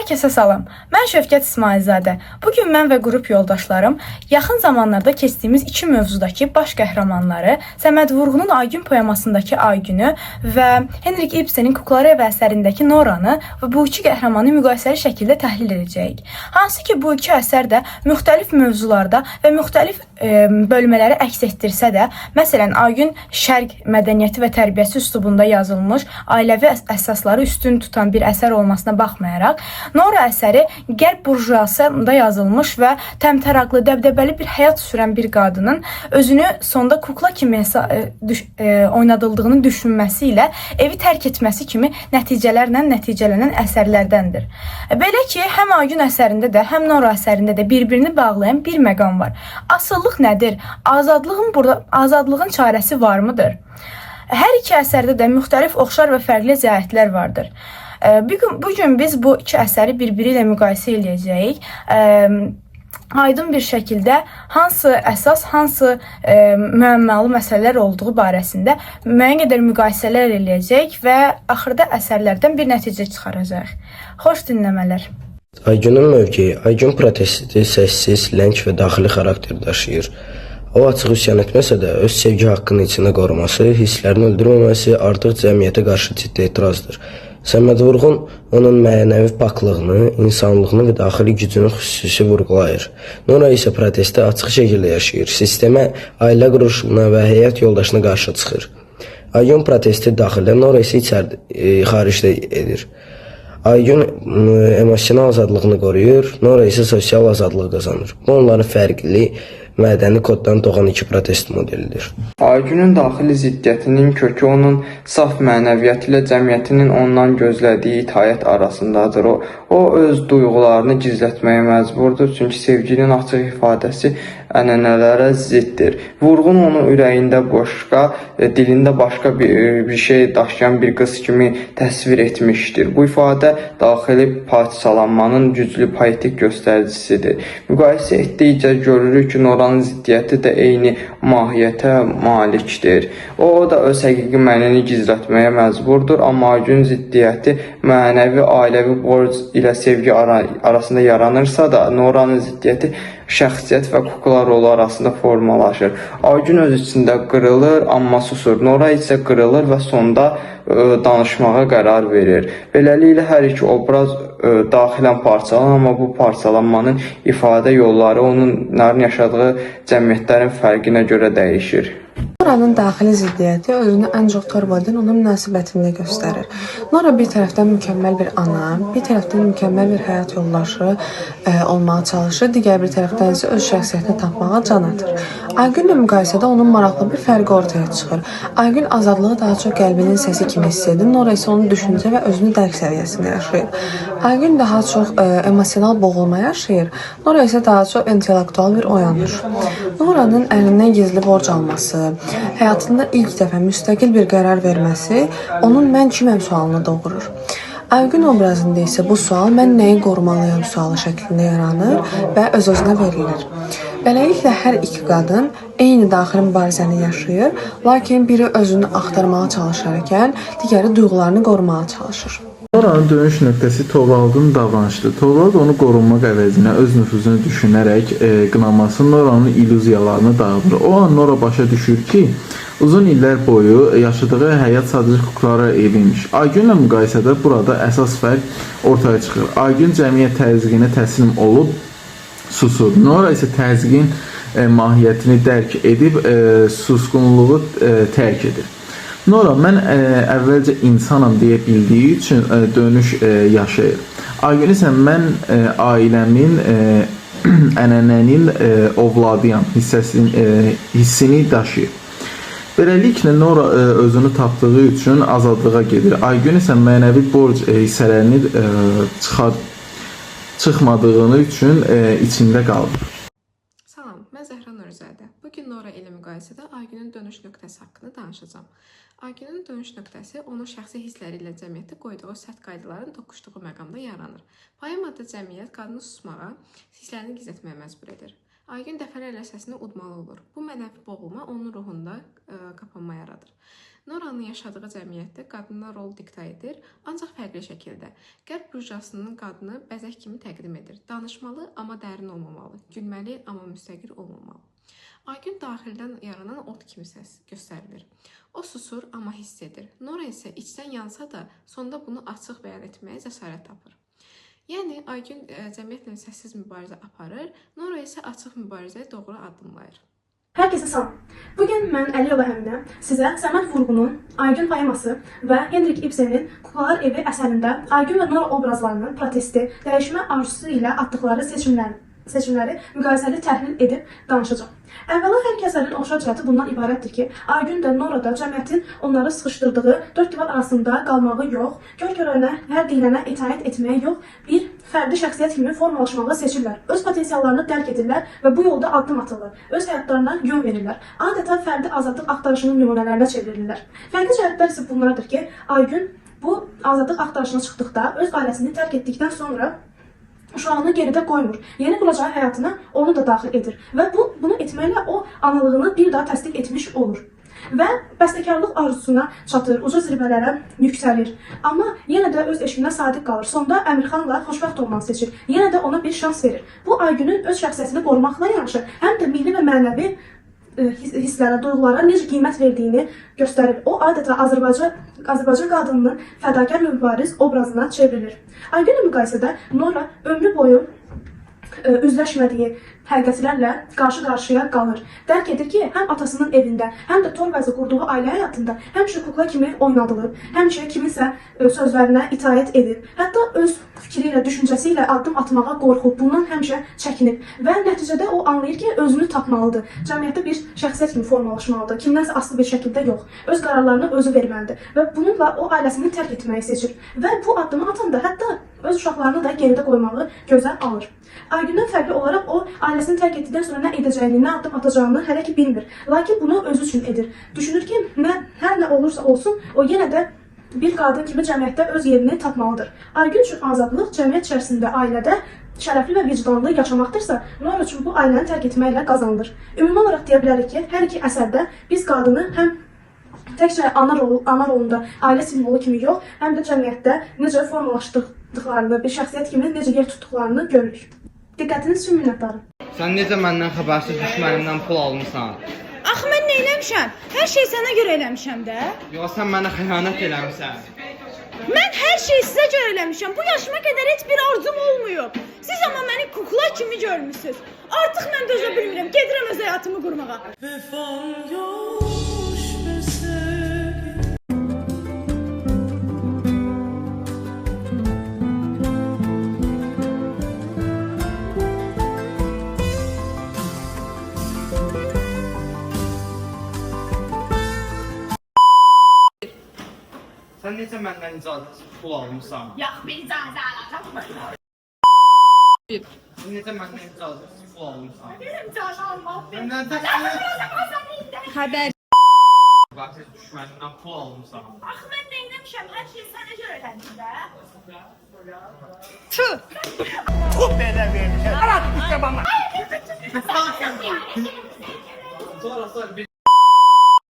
Hər kəsə salam. Mən Şövkət İsmailzadə. Bugün mən və qrup yoldaşlarım yaxın zamanlarda keçdiyimiz iki mövzudakı baş qəhrəmanları Səməd Vurğunun Aygün poemasındakı Aygünü və Henrik Ibsen'in Kuklar Evi əsərindəki Noranı və bu iki qəhrəmanı müqayisəli şəkildə təhlil edəcəyik. Hansı ki bu iki əsər də müxtəlif mövzularda və müxtəlif bölmələri əks etdirsə də, məsələn Aygün şərq mədəniyyəti və tərbiyəsi üslubunda yazılmış, ailəvi əsasları üstün tutan bir əsər olmasına baxmayaraq, Nora əsəri qərb burjuaziyasında yazılmış və təmtəraqlı, dəbdəbəli bir həyat sürən bir qadının özünü sonda kukla kimi oynadıldığını düşünməsi ilə evi tərk etməsi kimi nəticələrlə nəticələnən əsərlərdəndir. Belə ki, həm Aygün əsərində də, həm Nora əsərində də bir-birini bağlayan bir məqam var. Asıllıq nədir? Azadlığın çarəsi varmıdır? Hər iki əsərdə də müxtəlif oxşar və fərqli zəhətlər vardır. Bugün biz bu iki əsəri bir-biri ilə müqayisə edəcəyik. Aydın bir şəkildə hansı əsas, hansı müəmmalı məsələlər olduğu barəsində müəyyən qədər müqayisələr eləyəcək və axırda əsərlərdən bir nəticə çıxaracaq. Xoş dinləmələr. Aygünün mövqeyi, Aygün protesti səssiz, ləng və daxili xarakter daşıyır. O açıq üsyan etməsə də öz sevgi haqqını içində qoruması, hisslərini öldürməməsi artıq cəmiyyətə qarşı ciddi etirazdır. Səməd Vurğun onun mənəvi paklığını, insanlığını və daxili gücünü xüsusi vurğulayır. Nora isə protesti açıq şəkildə yaşayır, sistemə, ailə quruluşuna və həyat yoldaşına qarşı çıxır. Aygün protesti daxildə, Nora isə xaricdə edir. Aygün emosional azadlığını qoruyur, Nora isə sosial azadlığı qazanır. Bu onların fərqli mədəni koddan doğan iki protest modelidir. Aygünün daxili ziddiyyətinin kökü onun saf mənəviyyat ilə cəmiyyətinin ondan gözlədiyi itaət arasındadır. O öz duyğularını gizlətməyə məcburdur, çünki sevginin açıq ifadəsi ənənələrə ziddir. Vurğun onu ürəyində başqa, dilində başqa bir şey daşıyan bir qız kimi təsvir etmişdir. Bu ifadə daxili parçalanmanın güclü poetik göstəricisidir. Müqayisə etdikcə görürük ki, Noranın ziddiyyəti də eyni mahiyyətə malikdir. O da öz həqiqi mənəni gizlətməyə məcburdur, amma Aygün ziddiyyəti mənəvi, ailəvi borc ilə sevgi arasında yaranırsa da, Noranın ziddiyyəti şəxsiyyət və kukla rolu arasında formalaşır. Aygün öz içində qırılır, amma susur. Nora isə qırılır və sonda danışmağa qərar verir. Beləliklə, hər iki obraz daxilən parçalanır, amma bu parçalanmanın ifadə yolları onların yaşadığı cəmiyyətlərin fərqinə görə dəyişir. Nora'nın daxili ziddiyyəti özünü ən çox Torvaldin ona münasibətində göstərir. Nora bir tərəfdən mükəmməl bir ana, bir tərəfdən mükəmməl bir həyat yoldaşı olmağa çalışır, digər bir tərəfdən isə öz şəxsiyyətini tapmağa can atır. Aygünlə müqayisədə onun maraqlı bir fərqi ortaya çıxır. Aygün azadlığı daha çox qəlbinin səsi kimi hiss edir, Nora isə onun düşüncə və özünü dərk səviyyəsində yaşayır. Aygün daha çox emosional boğulma yaşayır, Nora isə daha çox intellektual bir oyanır. Nora'nın əlindən gizli borc alması, həyatında ilk dəfə müstəqil bir qərar verməsi onun mən kiməm sualını doğurur. Aygün obrazında isə bu sual mən nəyi qorumalıyam sualı şəklində yaranır və öz-özünə verilir. Beləliklə, hər iki qadın eyni daxili mübarizəni yaşayır, lakin biri özünü axtarmağa çalışarkən, digəri duyğularını qorumağa çalışır. Noranın dönüş nöqtəsi Torvaldın davranışıdır. Torvald onu qorunmaq əvəzinə öz nüfuzunu düşünərək qınaması Noranın illüziyalarını dağıdır. O an Nora başa düşür ki, uzun illər boyu yaşadığı həyat sadəcə kuklara evinmiş. Aygünlə müqayisədə burada əsas fərq ortaya çıxır. Aygün cəmiyyət təzyiqinə təslim olub susur. Nora isə təzyiqin mahiyyətini dərk edib susqunluğu tərk edir. Nora mən əvvəlcə insanam deyə bildiyi üçün dönüş yaşayır. Aygün isə mən ailəmin, ənənənin ovladıyam hissini daşıyır. Beləliklə Nora özünü tapdığı üçün azadlığa gedir. Aygün isə mənəvi borc hissələrini çıxmadığını üçün içində qalır. Salam, mən Zəhra Nurizadə. Bugün Nora ilə müqayisədə Aygünün dönüş nöqtəsi haqqında danışacağam. Aygünün dönüş nöqtəsi onun şəxsi hissləri ilə cəmiyyətdə qoyduğu sərt qaydaların toqquşduğu məqamda yaranır. Poemada cəmiyyət qadını susmağa, hisslərini gizlətməyə məcbur edir. Aygün dəfələrlə səsini udmalı olur. Bu mənəvi boğulma onun ruhunda qapanma yaradır. Noranın yaşadığı cəmiyyətdə qadına rol dikta edir, ancaq fərqli şəkildə. Qərb burjasının qadını bəzək kimi təqdim edir. Danışmalı, amma dərin olmamalı. Gülməli, amma müstəqil olmamalı. Aygün daxildən yaranan ot kimi səs göstərilir. O susur, amma hiss edir. Nora isə içdən yansa da, sonda bunu açıq bəyan etməyə cəsarət tapır. Yəni, Aygün cəmiyyətlə səssiz mübarizə aparır, Nora isə açıq mübarizəyə doğru addımlayır. Hər kəsə salam. Bugün mən Əliyeva Əminə sizə Səməd Vurğunun Aygün poeması və Henrik Ibsenin Kuklalar Evi əsərində Aygün və Nora obrazlarının protesti, dəyişmə arzusu ilə atdıqları seçimləri müqayisəli təhlil edib danışacağam. Əvvəla hər kəsərin oxşar cəhəti bundan ibarətdir ki, Aygün də Nora da cəmiyyətin onları sıxışdırdığı dörd divar arasında qalmağı yox, gör-görənə, hər deyilənə itaət etməyi yox, bir fərdi şəxsiyyət kimi formalaşmağı seçirlər. Öz potensiallarını dərk edirlər və bu yolda addım atırlar. Öz həyatlarına yön verirlər. Adətən fərdi azadlıq axtarışının nümunələrinə çevrilirlər. Fərqli cəhətlər isə bunlardır ki, Aygün bu azadlıq axtarışına çıxdıqda, öz ailəsini tərk etdikdən sonra uşağını geridə qoymur. Yeni quracağı həyatına onu da daxil edir. Və bunu etməklə o analığını bir daha təsdiq etmiş olur. Və bəstəkarlıq arzusuna çatır, uca zirvələrə yüksəlir. Amma yenə də öz eşqinə sadiq qalır. Sonda Əmirxanla xoşbəxt olmanı seçir. Yenə də ona bir şans verir. Bu Aygünün öz şəxsiyyətini qorumaqla yanaşı, həm də milli və mənəvi hisslərə, duyğulara necə qiymət verdiyini göstərir. O adətən Azərbaycan qadınının fədakar və mübariz obrazına çevrilir. Aygünlə müqayisədə Nora ömrü boyu üzləşmədiyi həqiqətlərlə qarşı-qarşıya qalır. Dərk edir ki, həm atasının evində, həm də Torvəzi qurduğu ailə həyatında həmişə kukla kimi oynadılır, həmişə kiminsə sözlərinə itaət edir. Hətta öz fikri ilə, düşüncəsi ilə addım atmağa qorxub, bundan həmişə çəkinib və nəticədə o anlayır ki, özünü tapmalıdır. Cəmiyyətdə bir şəxsiyyət kimi formalaşmalıdır, kimdənsə asılı bir şəkildə yox. Öz qərarlarını özü verməlidir və bununla o ailəsini tərk etməyi seçir. Və bu addımı atanda hətta öz uşaqlarını da geridə qoymağı gözə alır. Aygündən fərqli olaraq o ailəsini tərk etdikdən sonra nə edəcəyini, nə addım atacağını hələ ki bilmir. Lakin bunu özü üçün edir. Düşünür ki, hər nə olursa olsun, o yenə də bir qadın kimi cəmiyyətdə öz yerini tapmalıdır. Aygün üçün azadlıq cəmiyyət içərisində, ailədə şərəfli və vicdanlı yaşamaqdırsa, Nora üçün bu ailəni tərk etməklə qazanılır. Ümumi olaraq deyə bilərik ki, hər iki əsərdə biz qadını həm təkcə ana rolunda ailə simvolu kimi yox, həm də cəmiyyətdə necə formalaşdırdıqlarını, bir şəxsiyyət kimi necə yer tutduqlarını görürük. Diqqətiniz üçün minnətdarım. Sən necə məndən xəbərsiz düşmənimdən pul almısan? Axı mən nə eləmişəm? Hər şey sənə görə eləmişəm də. Yox, sən mənə xəyanət eləmisən. Mən hər şeyi sizə görə eləmişəm. Bu yaşıma qədər heç bir arzum olmayıb. Siz amma məni kukla kimi görmüsünüz. Artıq mən dözə bilmirəm. Gedirəm öz həyatımı qurmağa. Sən necə məndən icazəsiz pul almısan? Yox, bir icazə alacağam. Sən necə məndən icazəsiz pul almısan? Benim icazə almaq. Məndən Xəbər. xəbərsiz düşmənimdən pul almısan. Axı mən nə eləmişəm? Hər şey sənə görə eləmişəm də. Sonra bir